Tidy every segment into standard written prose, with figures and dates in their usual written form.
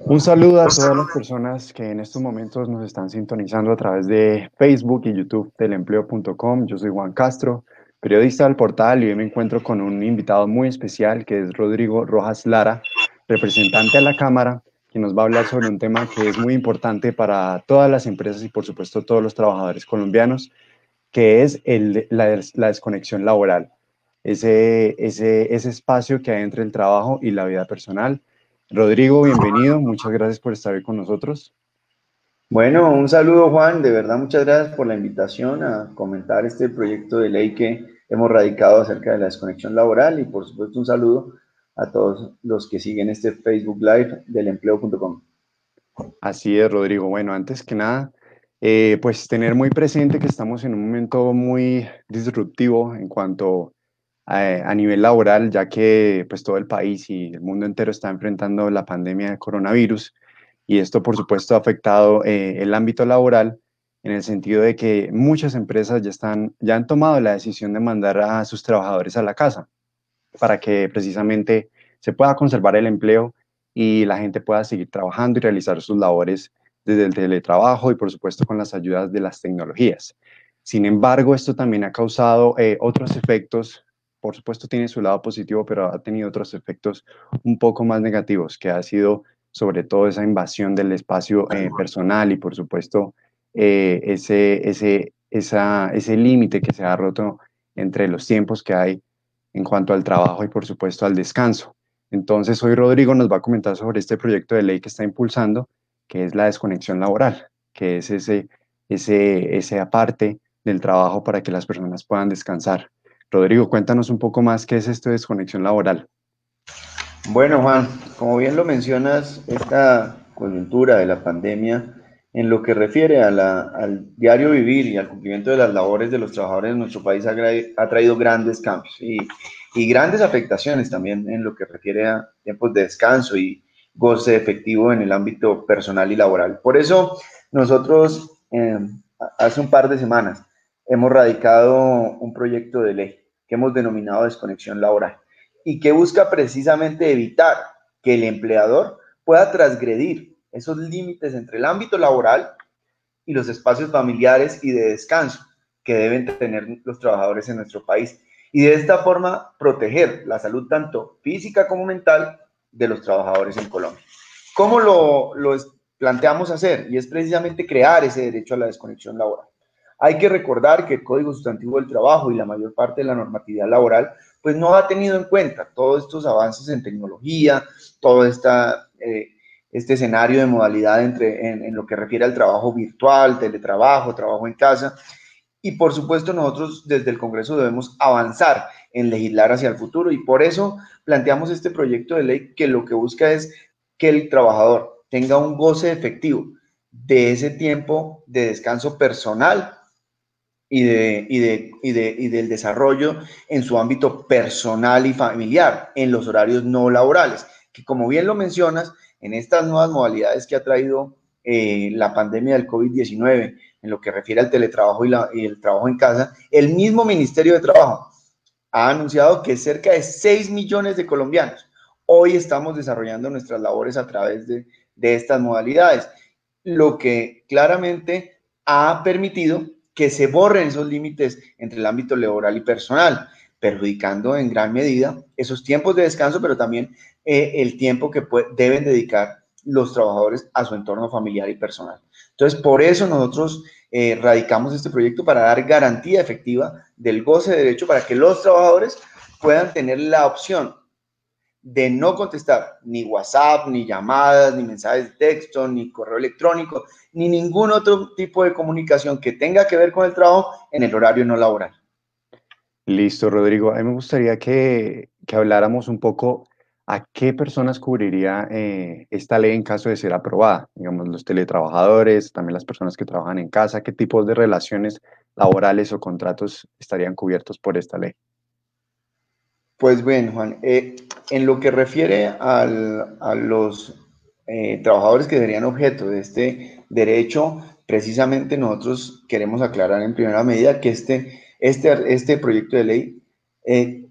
Un saludo a todas las personas que en estos momentos nos están sintonizando a través de Facebook y YouTube del empleo.com. Yo soy Juan Castro, periodista del portal, y hoy me encuentro con un invitado muy especial que es Rodrigo Rojas Lara, representante a la Cámara, que nos va a hablar sobre un tema que es muy importante para todas las empresas y por supuesto todos los trabajadores colombianos, que es la desconexión laboral, ese espacio que hay entre el trabajo y la vida personal. Rodrigo, bienvenido, muchas gracias por estar hoy con nosotros. Bueno, un saludo Juan, de verdad muchas gracias por la invitación a comentar este proyecto de ley que hemos radicado acerca de la desconexión laboral, y por supuesto un saludo a todos los que siguen este Facebook Live del empleo.com. Así es, Rodrigo. Bueno, antes que nada, pues tener muy presente que estamos en un momento muy disruptivo en cuanto a nivel laboral, ya que pues todo el país y el mundo entero está enfrentando la pandemia de coronavirus, y esto por supuesto ha afectado el ámbito laboral en el sentido de que muchas empresas ya han tomado la decisión de mandar a sus trabajadores a la casa para que precisamente se pueda conservar el empleo y la gente pueda seguir trabajando y realizar sus labores desde el teletrabajo y por supuesto con las ayudas de las tecnologías. Sin embargo, esto también ha causado otros efectos. Por supuesto tiene su lado positivo, pero ha tenido otros efectos un poco más negativos, que ha sido sobre todo esa invasión del espacio personal y por supuesto ese límite que se ha roto entre los tiempos que hay en cuanto al trabajo y por supuesto al descanso. Entonces, hoy Rodrigo nos va a comentar sobre este proyecto de ley que está impulsando, que es la desconexión laboral, que es ese aparte del trabajo para que las personas puedan descansar. Rodrigo, cuéntanos un poco más qué es esto de desconexión laboral. Bueno Juan, como bien lo mencionas, esta coyuntura de la pandemia en lo que refiere al diario vivir y al cumplimiento de las labores de los trabajadores en nuestro país ha traído grandes cambios y grandes afectaciones también en lo que refiere a tiempos de descanso y goce efectivo en el ámbito personal y laboral. Por eso nosotros hace un par de semanas hemos radicado un proyecto de ley que hemos denominado desconexión laboral y que busca precisamente evitar que el empleador pueda transgredir esos límites entre el ámbito laboral y los espacios familiares y de descanso que deben tener los trabajadores en nuestro país, y de esta forma proteger la salud tanto física como mental de los trabajadores en Colombia. ¿Cómo lo planteamos hacer? Y es precisamente crear ese derecho a la desconexión laboral. Hay que recordar que el Código Sustantivo del Trabajo y la mayor parte de la normatividad laboral pues no ha tenido en cuenta todos estos avances en tecnología, todo este escenario de modalidad en lo que refiere al trabajo virtual, teletrabajo, trabajo en casa. Y por supuesto nosotros desde el Congreso debemos avanzar en legislar hacia el futuro, y por eso planteamos este proyecto de ley que lo que busca es que el trabajador tenga un goce efectivo de ese tiempo de descanso personal y del desarrollo en su ámbito personal y familiar, en los horarios no laborales, que como bien lo mencionas, en estas nuevas modalidades que ha traído la pandemia del COVID-19, en lo que refiere al teletrabajo y el trabajo en casa, el mismo Ministerio de Trabajo ha anunciado que cerca de 6 millones de colombianos hoy estamos desarrollando nuestras labores a través de estas modalidades, lo que claramente ha permitido que se borren esos límites entre el ámbito laboral y personal, perjudicando en gran medida esos tiempos de descanso, pero también el tiempo que deben dedicar los trabajadores a su entorno familiar y personal. Entonces, por eso nosotros radicamos este proyecto, para dar garantía efectiva del goce de derecho, para que los trabajadores puedan tener la opción de no contestar ni WhatsApp, ni llamadas, ni mensajes de texto, ni correo electrónico, ni ningún otro tipo de comunicación que tenga que ver con el trabajo en el horario no laboral. Listo, Rodrigo. A mí me gustaría que habláramos un poco a qué personas cubriría esta ley en caso de ser aprobada. Digamos, los teletrabajadores, también las personas que trabajan en casa, qué tipos de relaciones laborales o contratos estarían cubiertos por esta ley? Pues bueno, Juan, en lo que refiere a los trabajadores que serían objeto de este derecho, precisamente nosotros queremos aclarar en primera medida que este proyecto de ley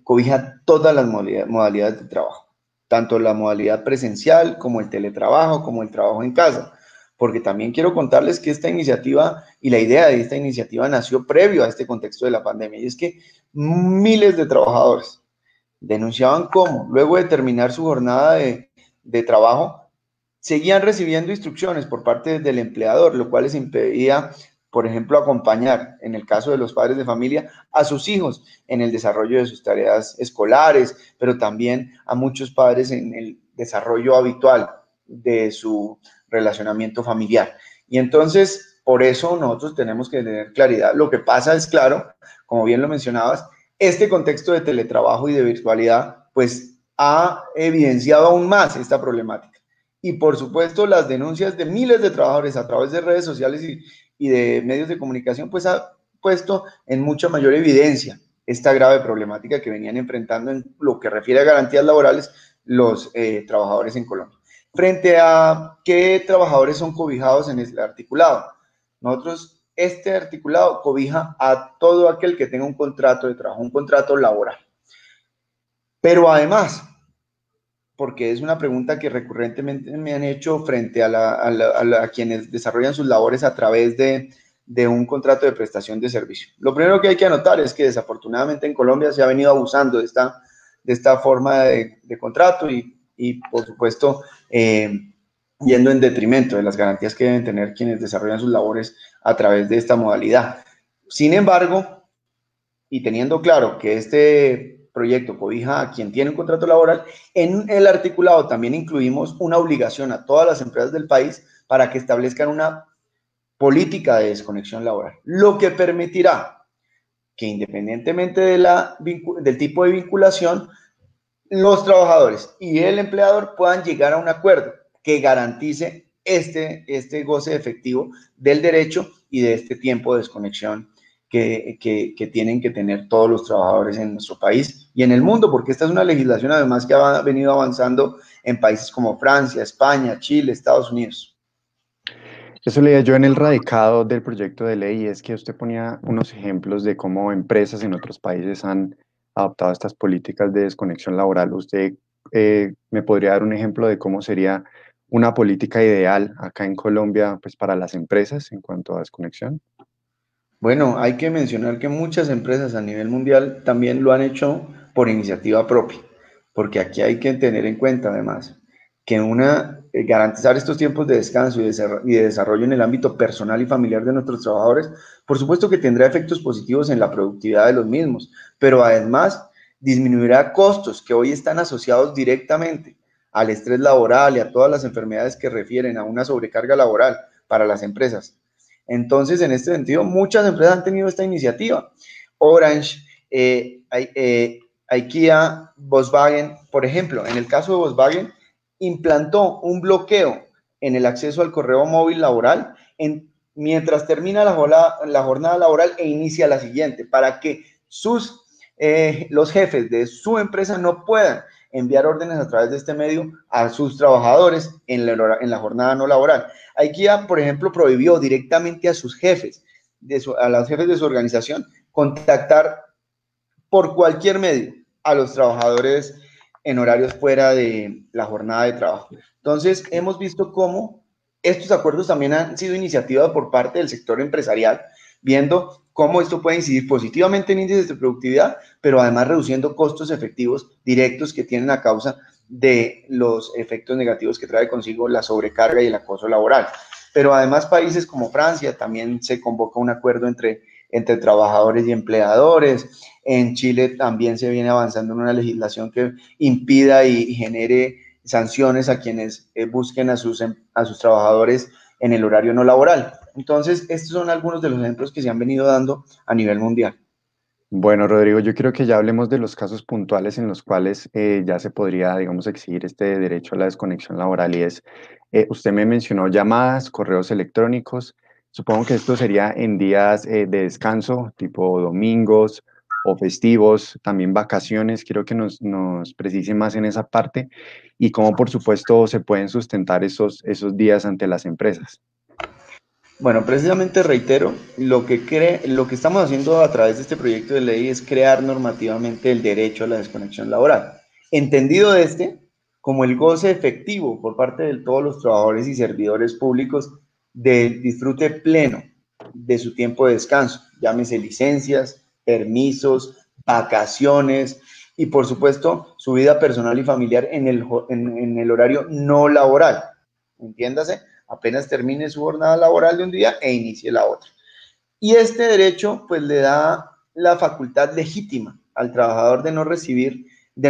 cobija todas las modalidades de trabajo, tanto la modalidad presencial como el teletrabajo, como el trabajo en casa, porque también quiero contarles que esta iniciativa y la idea de esta iniciativa nació previo a este contexto de la pandemia, y es que miles de trabajadores denunciaban cómo, luego de terminar su jornada de trabajo, seguían recibiendo instrucciones por parte del empleador, lo cual les impedía, por ejemplo, acompañar, en el caso de los padres de familia, a sus hijos en el desarrollo de sus tareas escolares, pero también a muchos padres en el desarrollo habitual de su relacionamiento familiar. Y entonces, por eso nosotros tenemos que tener claridad. Lo que pasa es, claro, como bien lo mencionabas, este contexto de teletrabajo y de virtualidad, pues ha evidenciado aún más esta problemática. Y por supuesto, las denuncias de miles de trabajadores a través de redes sociales y de medios de comunicación, pues ha puesto en mucha mayor evidencia esta grave problemática que venían enfrentando en lo que refiere a garantías laborales los trabajadores en Colombia. Frente a qué trabajadores son cobijados en el articulado, nosotros este articulado cobija a todo aquel que tenga un contrato de trabajo, un contrato laboral. Pero además, porque es una pregunta que recurrentemente me han hecho frente a quienes desarrollan sus labores a través de un contrato de prestación de servicio. Lo primero que hay que anotar es que desafortunadamente en Colombia se ha venido abusando de esta forma de contrato y por supuesto, yendo en detrimento de las garantías que deben tener quienes desarrollan sus labores a través de esta modalidad. Sin embargo, y teniendo claro que este proyecto cobija a quien tiene un contrato laboral, en el articulado también incluimos una obligación a todas las empresas del país para que establezcan una política de desconexión laboral, lo que permitirá que independientemente del tipo de vinculación, los trabajadores y el empleador puedan llegar a un acuerdo que garantice este goce efectivo del derecho y de este tiempo de desconexión que tienen que tener todos los trabajadores en nuestro país y en el mundo, porque esta es una legislación además que ha venido avanzando en países como Francia, España, Chile, Estados Unidos. Eso leía yo en el radicado del proyecto de ley, y es que usted ponía unos ejemplos de cómo empresas en otros países han adoptado estas políticas de desconexión laboral. ¿Usted me podría dar un ejemplo de cómo sería una política ideal acá en Colombia, pues, para las empresas en cuanto a desconexión? Bueno, hay que mencionar que muchas empresas a nivel mundial también lo han hecho por iniciativa propia, porque aquí hay que tener en cuenta además que garantizar estos tiempos de descanso y de desarrollo en el ámbito personal y familiar de nuestros trabajadores, por supuesto que tendrá efectos positivos en la productividad de los mismos, pero además disminuirá costos que hoy están asociados directamente al estrés laboral y a todas las enfermedades que refieren a una sobrecarga laboral para las empresas. Entonces, en este sentido, muchas empresas han tenido esta iniciativa. Orange, IKEA, Volkswagen, por ejemplo, en el caso de Volkswagen, implantó un bloqueo en el acceso al correo móvil laboral mientras termina la jornada laboral e inicia la siguiente, para que los jefes de su empresa no puedan enviar órdenes a través de este medio a sus trabajadores en la jornada no laboral. IKEA, por ejemplo, prohibió directamente a sus jefes, a los jefes de su organización, contactar por cualquier medio a los trabajadores en horarios fuera de la jornada de trabajo. Entonces, hemos visto cómo estos acuerdos también han sido iniciativas por parte del sector empresarial, viendo cómo esto puede incidir positivamente en índices de productividad, pero además reduciendo costos efectivos directos que tienen a causa de los efectos negativos que trae consigo la sobrecarga y el acoso laboral. Pero además países como Francia también se convoca un acuerdo entre trabajadores y empleadores. En Chile también se viene avanzando en una legislación que impida y genere sanciones a quienes busquen a sus trabajadores en el horario no laboral. Entonces, estos son algunos de los ejemplos que se han venido dando a nivel mundial. Bueno, Rodrigo, yo quiero que ya hablemos de los casos puntuales en los cuales ya se podría, digamos, exigir este derecho a la desconexión laboral. Y es, usted me mencionó llamadas, correos electrónicos, Supongo que esto sería en días de descanso, tipo domingos o festivos, también vacaciones. Quiero que nos precise más en esa parte y cómo, por supuesto, se pueden sustentar esos días ante las empresas. Bueno, precisamente reitero, lo que estamos haciendo a través de este proyecto de ley es crear normativamente el derecho a la desconexión laboral, entendido como el goce efectivo por parte de todos los trabajadores y servidores públicos del disfrute pleno de su tiempo de descanso, llámese licencias, permisos, vacaciones y por supuesto su vida personal y familiar en el horario no laboral, entiéndase, apenas termine su jornada laboral de un día e inicie la otra. Y este derecho pues le da la facultad legítima al trabajador de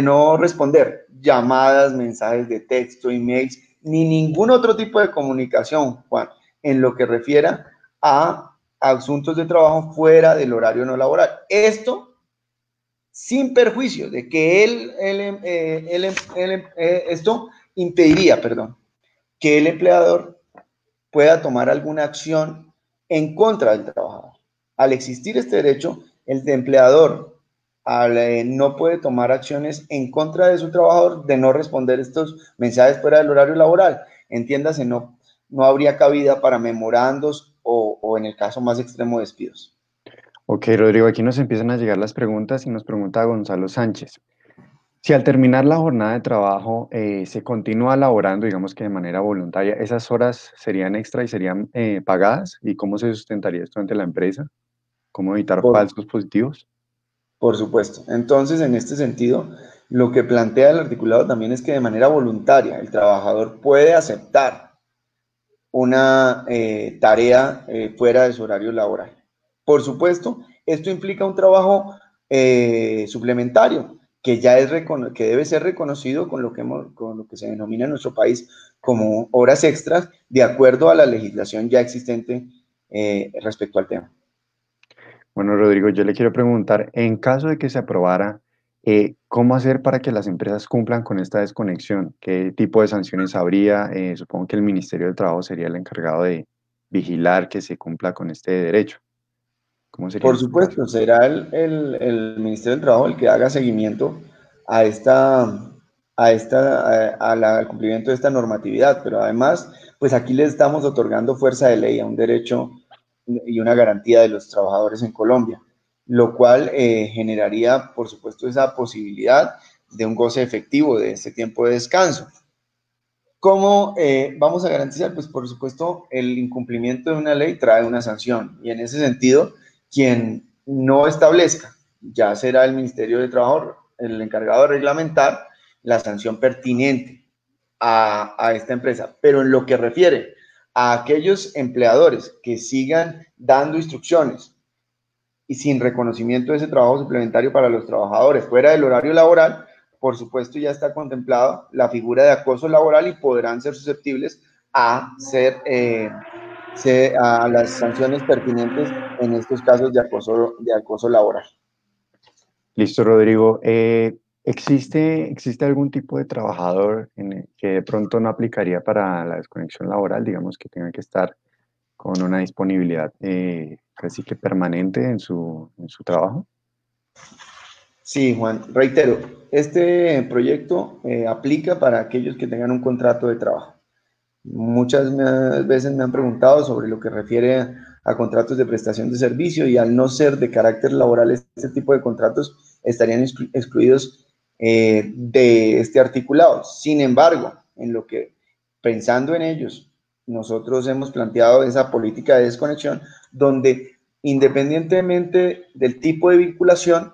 no responder llamadas, mensajes de texto, emails, ni ningún otro tipo de comunicación, Juan, en lo que refiera a asuntos de trabajo fuera del horario no laboral. Esto sin perjuicio de que esto impediría, perdón, que el empleador pueda tomar alguna acción en contra del trabajador. Al existir este derecho, el empleador no puede tomar acciones en contra de su trabajador de no responder estos mensajes fuera del horario laboral. Entiéndase, no habría cabida para memorandos o en el caso más extremo, despidos. Ok, Rodrigo, aquí nos empiezan a llegar las preguntas y nos pregunta Gonzalo Sánchez. Si al terminar la jornada de trabajo se continúa laborando, digamos que de manera voluntaria, ¿esas horas serían extra y serían pagadas? ¿Y cómo se sustentaría esto ante la empresa? ¿Cómo evitar Por, falsos positivos? por supuesto. Entonces, en este sentido, lo que plantea el articulado también es que de manera voluntaria el trabajador puede aceptar una tarea fuera de su horario laboral. Por supuesto, esto implica un trabajo suplementario que debe ser reconocido con lo que se denomina en nuestro país como horas extras, de acuerdo a la legislación ya existente respecto al tema. Bueno, Rodrigo, yo le quiero preguntar, en caso de que se aprobara, ¿cómo hacer para que las empresas cumplan con esta desconexión? ¿Qué tipo de sanciones habría? Supongo que el Ministerio del Trabajo sería el encargado de vigilar que se cumpla con este derecho. ¿Cómo sería en Por este caso? supuesto, será el Ministerio del Trabajo el que haga seguimiento a al cumplimiento de esta normatividad, pero además, pues aquí le estamos otorgando fuerza de ley a un derecho y una garantía de los trabajadores en Colombia, lo cual generaría, por supuesto, esa posibilidad de un goce efectivo de este tiempo de descanso. ¿Cómo vamos a garantizar? Pues por supuesto, el incumplimiento de una ley trae una sanción y en ese sentido, quien no establezca, ya será el Ministerio de Trabajo el encargado de reglamentar la sanción pertinente a esta empresa. Pero en lo que refiere a aquellos empleadores que sigan dando instrucciones y sin reconocimiento de ese trabajo suplementario para los trabajadores fuera del horario laboral, por supuesto ya está contemplada la figura de acoso laboral y podrán ser susceptibles a a las sanciones pertinentes en estos casos de acoso laboral. Listo, Rodrigo. ¿Existe algún tipo de trabajador que de pronto no aplicaría para la desconexión laboral? Digamos que tenga que estar con una disponibilidad casi que permanente en su trabajo. Sí, Juan, reitero, este proyecto aplica para aquellos que tengan un contrato de trabajo. Veces me han preguntado sobre lo que refiere a contratos de prestación de servicio y al no ser de carácter laboral, este tipo de contratos estarían excluidos de este articulado. Sin embargo, pensando en ellos, nosotros hemos planteado esa política de desconexión donde independientemente del tipo de vinculación,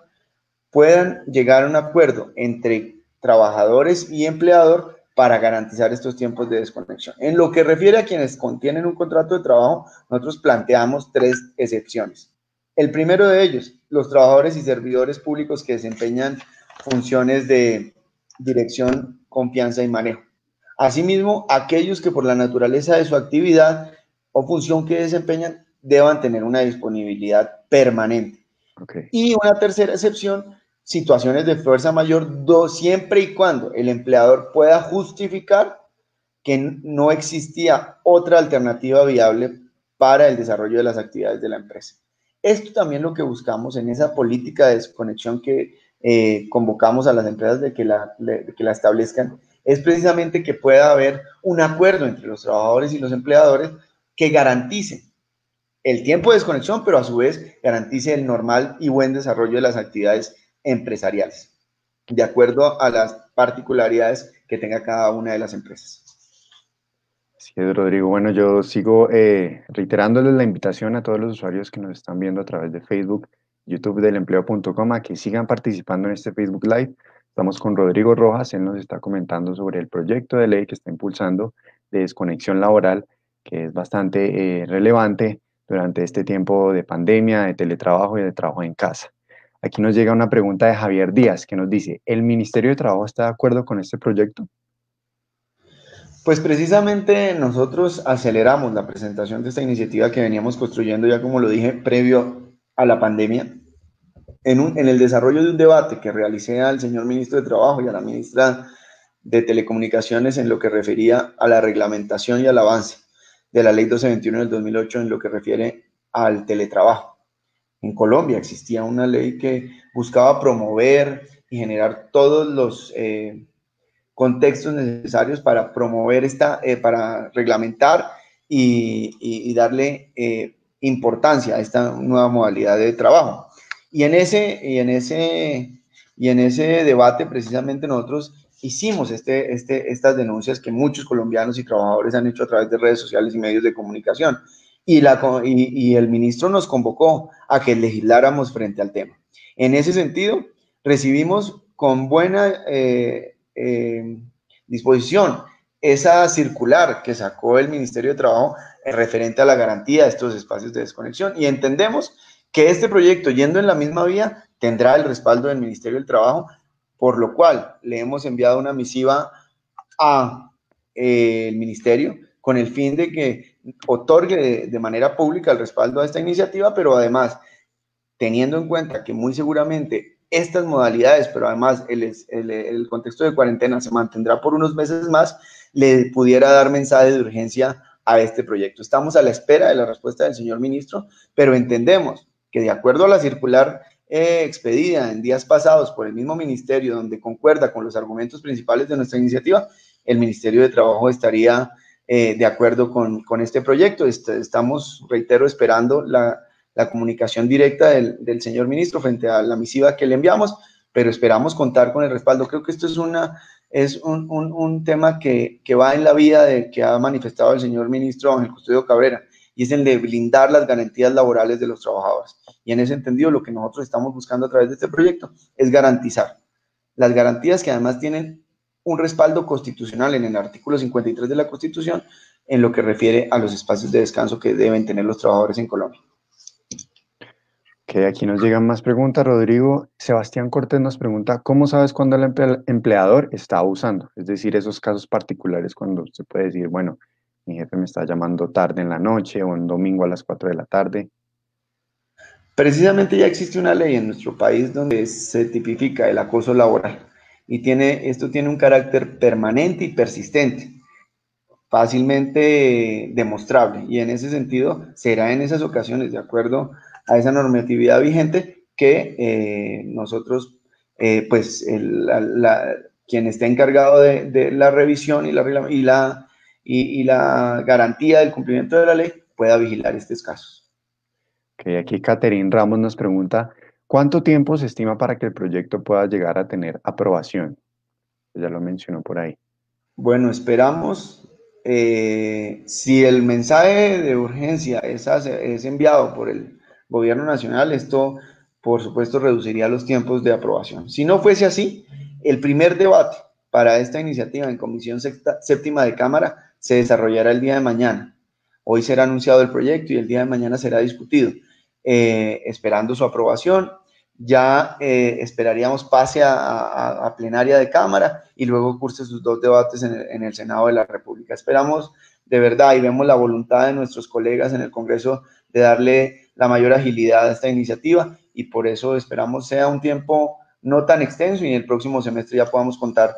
puedan llegar a un acuerdo entre trabajadores y empleador para garantizar estos tiempos de desconexión. En lo que refiere a quienes contienen un contrato de trabajo, nosotros planteamos tres excepciones. El primero de ellos, los trabajadores y servidores públicos que desempeñan funciones de dirección, confianza y manejo. Asimismo, aquellos que por la naturaleza de su actividad o función que desempeñan deban tener una disponibilidad permanente. Ok. Y una tercera excepción, situaciones de fuerza mayor, siempre y cuando el empleador pueda justificar que no existía otra alternativa viable para el desarrollo de las actividades de la empresa. Esto también lo que buscamos en esa política de desconexión que convocamos a las empresas de que la establezcan, es precisamente que pueda haber un acuerdo entre los trabajadores y los empleadores que garantice el tiempo de desconexión, pero a su vez garantice el normal y buen desarrollo de las actividades empresariales, de acuerdo a las particularidades que tenga cada una de las empresas. Sí, Rodrigo. Bueno, yo sigo reiterándoles la invitación a todos los usuarios que nos están viendo a través de Facebook, YouTube del empleo.com a que sigan participando en este Facebook Live. Estamos con Rodrigo Rojas, él nos está comentando sobre el proyecto de ley que está impulsando de desconexión laboral, que es bastante relevante durante este tiempo de pandemia, de teletrabajo y de trabajo en casa. Aquí nos llega una pregunta de Javier Díaz que nos dice, ¿el Ministerio de Trabajo está de acuerdo con este proyecto? Pues precisamente nosotros aceleramos la presentación de esta iniciativa que veníamos construyendo, ya como lo dije, previo a la pandemia, en el desarrollo de un debate que realicé al señor ministro de Trabajo y a la ministra de Telecomunicaciones en lo que refería a la reglamentación y al avance de la ley 1221 del 2008 en lo que refiere al teletrabajo. En Colombia existía una ley que buscaba promover y generar todos los contextos necesarios para promover para reglamentar y darle importancia a esta nueva modalidad de trabajo. Y en ese debate precisamente nosotros hicimos estas denuncias que muchos colombianos y trabajadores han hecho a través de redes sociales y medios de comunicación. Y el ministro nos convocó a que legisláramos frente al tema. En ese sentido, recibimos con buena disposición esa circular que sacó el Ministerio de Trabajo referente a la garantía de estos espacios de desconexión y entendemos que este proyecto, yendo en la misma vía, tendrá el respaldo del Ministerio del Trabajo, por lo cual le hemos enviado una misiva a el Ministerio con el fin de que otorgue de manera pública el respaldo a esta iniciativa, pero además, teniendo en cuenta que muy seguramente estas modalidades, pero además el contexto de cuarentena se mantendrá por unos meses más, le pudiera dar mensaje de urgencia a este proyecto. Estamos a la espera de la respuesta del señor ministro, pero entendemos que de acuerdo a la circular expedida en días pasados por el mismo ministerio, donde concuerda con los argumentos principales de nuestra iniciativa, el Ministerio de Trabajo estaría de acuerdo con este proyecto. Estamos, reitero, esperando la comunicación directa del señor ministro frente a la misiva que le enviamos, pero esperamos contar con el respaldo. Creo que esto es un tema que va en la vía que ha manifestado el señor ministro Ángel Custodio Cabrera, y es el de blindar las garantías laborales de los trabajadores. Y en ese sentido, lo que nosotros estamos buscando a través de este proyecto es garantizar las garantías que además tienen un respaldo constitucional en el artículo 53 de la Constitución en lo que refiere a los espacios de descanso que deben tener los trabajadores en Colombia. Que aquí nos llegan más preguntas, Rodrigo. Sebastián Cortés nos pregunta, ¿cómo sabes cuándo el empleador está abusando? Es decir, esos casos particulares cuando se puede decir, bueno, mi jefe me está llamando tarde en la noche o un domingo a las 4 de la tarde. Precisamente ya existe una ley en nuestro país donde se tipifica el acoso laboral y esto tiene un carácter permanente y persistente, fácilmente demostrable, y en ese sentido será en esas ocasiones, de acuerdo a esa normatividad vigente, que nosotros, pues quien esté encargado de la revisión y la garantía del cumplimiento de la ley pueda vigilar estos casos. Que aquí Catherine Ramos nos pregunta, ¿cuánto tiempo se estima para que el proyecto pueda llegar a tener aprobación? Ya lo mencionó por ahí. Bueno, esperamos, si el mensaje de urgencia es enviado por el gobierno nacional, esto por supuesto reduciría los tiempos de aprobación. Si no fuese así, el primer debate para esta iniciativa en Comisión Séptima de Cámara se desarrollará el día de mañana. Hoy será anunciado el proyecto y el día de mañana será discutido, esperando su aprobación. Ya esperaríamos pase a plenaria de Cámara y luego curse sus dos debates en el Senado de la República. Esperamos de verdad y vemos la voluntad de nuestros colegas en el Congreso de darle la mayor agilidad a esta iniciativa, y por eso esperamos sea un tiempo no tan extenso y en el próximo semestre ya podamos contar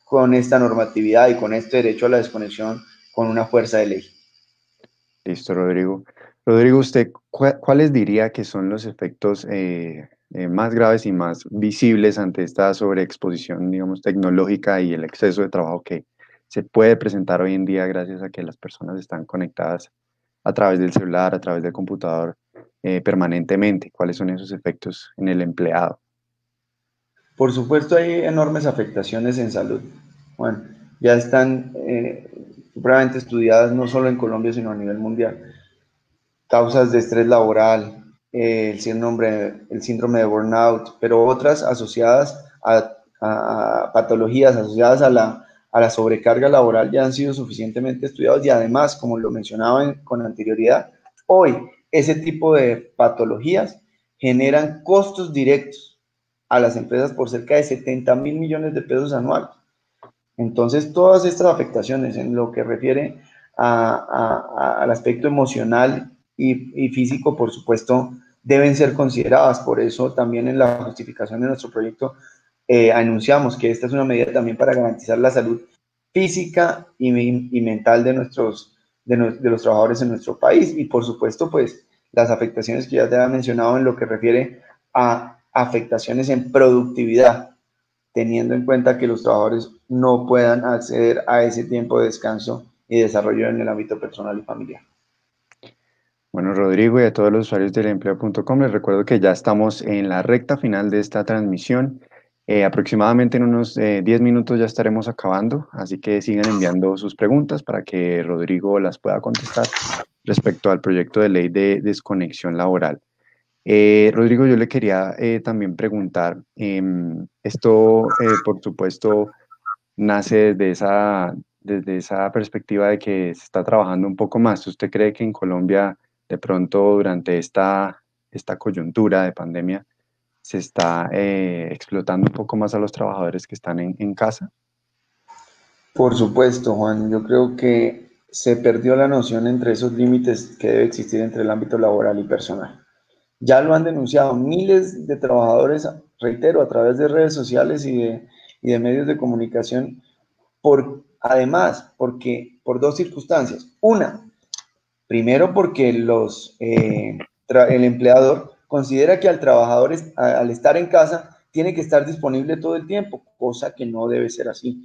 con esta normatividad y con este derecho a la desconexión con una fuerza de ley. Listo, Rodrigo. Rodrigo, ¿usted cuáles diría que son los efectos más graves y más visibles ante esta sobreexposición, digamos, tecnológica y el exceso de trabajo que se puede presentar hoy en día gracias a que las personas están conectadas a través del celular, a través del computador, permanentemente? ¿Cuáles son esos efectos en el empleado? Por supuesto, hay enormes afectaciones en salud. Bueno, ya están supremamente estudiadas no solo en Colombia, sino a nivel mundial. Causas de estrés laboral, el síndrome de burnout, pero otras asociadas a patologías asociadas a la sobrecarga laboral ya han sido suficientemente estudiados y además, como lo mencionaba con anterioridad, hoy ese tipo de patologías generan costos directos a las empresas por cerca de 70.000 millones de pesos anuales. Entonces, todas estas afectaciones en lo que refiere al aspecto emocional y físico, por supuesto, deben ser consideradas. Por eso, también en la justificación de nuestro proyecto, anunciamos que esta es una medida también para garantizar la salud física y mental de los trabajadores en nuestro país. Y, por supuesto, pues, las afectaciones que ya te había mencionado en lo que refiere a afectaciones en productividad, teniendo en cuenta que los trabajadores no puedan acceder a ese tiempo de descanso y desarrollo en el ámbito personal y familiar. Bueno, Rodrigo, y a todos los usuarios del empleo.com, les recuerdo que ya estamos en la recta final de esta transmisión. Aproximadamente en unos 10 minutos ya estaremos acabando, así que sigan enviando sus preguntas para que Rodrigo las pueda contestar respecto al proyecto de ley de desconexión laboral. Rodrigo, yo le quería también preguntar, esto por supuesto nace desde esa perspectiva de que se está trabajando un poco más. ¿Usted cree que en Colombia de pronto durante esta coyuntura de pandemia se está explotando un poco más a los trabajadores que están en casa? Por supuesto, Juan, yo creo que se perdió la noción entre esos límites que debe existir entre el ámbito laboral y personal. Ya lo han denunciado miles de trabajadores, reitero, a través de redes sociales y de medios de comunicación, porque por dos circunstancias. Una, primero porque el empleador considera que al trabajador, al estar en casa, tiene que estar disponible todo el tiempo, cosa que no debe ser así.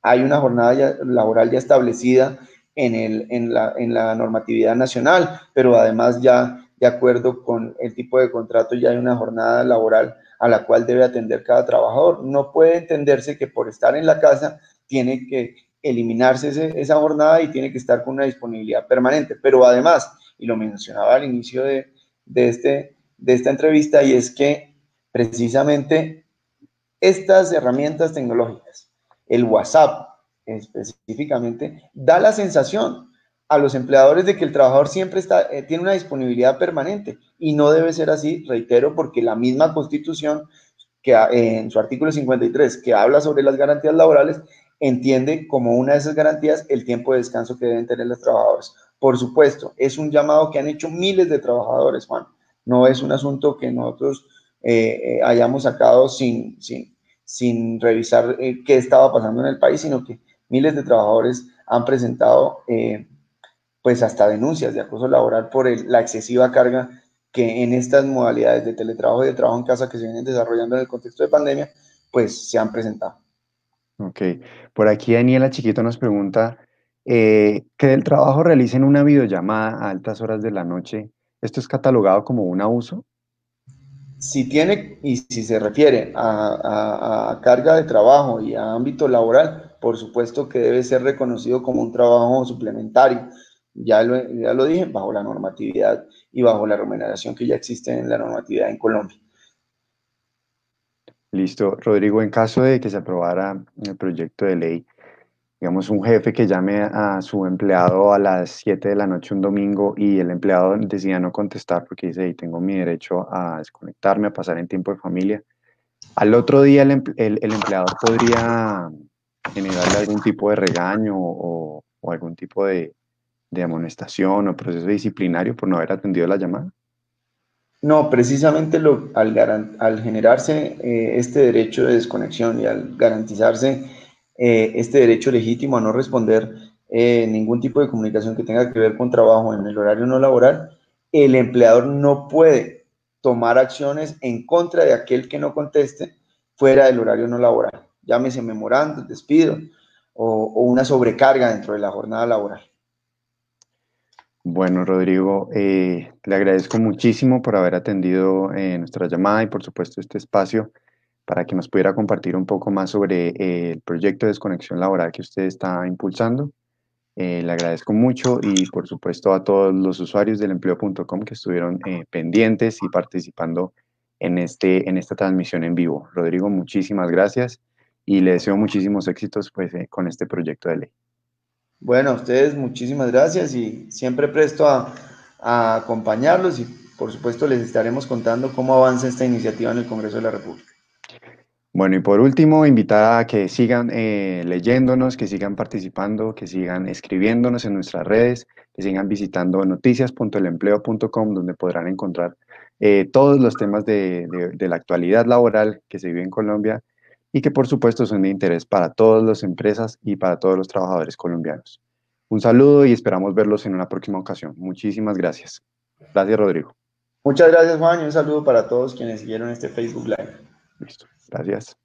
Hay una jornada laboral ya establecida en la normatividad nacional, pero además ya de acuerdo con el tipo de contrato ya hay una jornada laboral a la cual debe atender cada trabajador. No puede entenderse que por estar en la casa tiene que eliminarse esa jornada y tiene que estar con una disponibilidad permanente. Pero además, y lo mencionaba al inicio de esta entrevista, y es que precisamente estas herramientas tecnológicas, el WhatsApp específicamente, da la sensación a los empleadores de que el trabajador siempre tiene una disponibilidad permanente y no debe ser así, reitero, porque la misma Constitución, en su artículo 53, que habla sobre las garantías laborales, entiende como una de esas garantías el tiempo de descanso que deben tener los trabajadores. Por supuesto, es un llamado que han hecho miles de trabajadores, Juan. No es un asunto que nosotros hayamos sacado sin revisar qué estaba pasando en el país, sino que miles de trabajadores han presentado pues hasta denuncias de acoso laboral por la excesiva carga que en estas modalidades de teletrabajo y de trabajo en casa que se vienen desarrollando en el contexto de pandemia, pues se han presentado. Ok, por aquí Daniela Chiquito nos pregunta que del trabajo realicen una videollamada a altas horas de la noche. ¿Esto es catalogado como un abuso? Si tiene y si se refiere a carga de trabajo y a ámbito laboral, por supuesto que debe ser reconocido como un trabajo suplementario. Ya lo dije, bajo la normatividad y bajo la remuneración que ya existe en la normatividad en Colombia. Listo. Rodrigo, en caso de que se aprobara el proyecto de ley, digamos, un jefe que llame a su empleado a las 7 de la noche un domingo y el empleado decida no contestar porque dice, "Hey, tengo mi derecho a desconectarme, a pasar en tiempo de familia". Al otro día el empleador podría generarle algún tipo de regaño o algún tipo de amonestación o proceso disciplinario por no haber atendido la llamada. No, precisamente al generarse este derecho de desconexión y al garantizarse este derecho legítimo a no responder ningún tipo de comunicación que tenga que ver con trabajo en el horario no laboral, el empleador no puede tomar acciones en contra de aquel que no conteste fuera del horario no laboral, llámese memorando, despido o una sobrecarga dentro de la jornada laboral. Bueno, Rodrigo, le agradezco muchísimo por haber atendido nuestra llamada y por supuesto este espacio para que nos pudiera compartir un poco más sobre el proyecto de desconexión laboral que usted está impulsando. Le agradezco mucho y por supuesto a todos los usuarios del empleo.com que estuvieron pendientes y participando en esta transmisión en vivo. Rodrigo, muchísimas gracias y le deseo muchísimos éxitos pues, con este proyecto de ley. Bueno, a ustedes muchísimas gracias y siempre presto a acompañarlos y por supuesto les estaremos contando cómo avanza esta iniciativa en el Congreso de la República. Bueno, y por último, invitar a que sigan leyéndonos, que sigan participando, que sigan escribiéndonos en nuestras redes, que sigan visitando noticias.elempleo.com, donde podrán encontrar todos los temas de la actualidad laboral que se vive en Colombia y que por supuesto son de interés para todas las empresas y para todos los trabajadores colombianos. Un saludo y esperamos verlos en una próxima ocasión. Muchísimas gracias. Gracias, Rodrigo. Muchas gracias, Juan, y un saludo para todos quienes siguieron este Facebook Live. Listo. Gracias.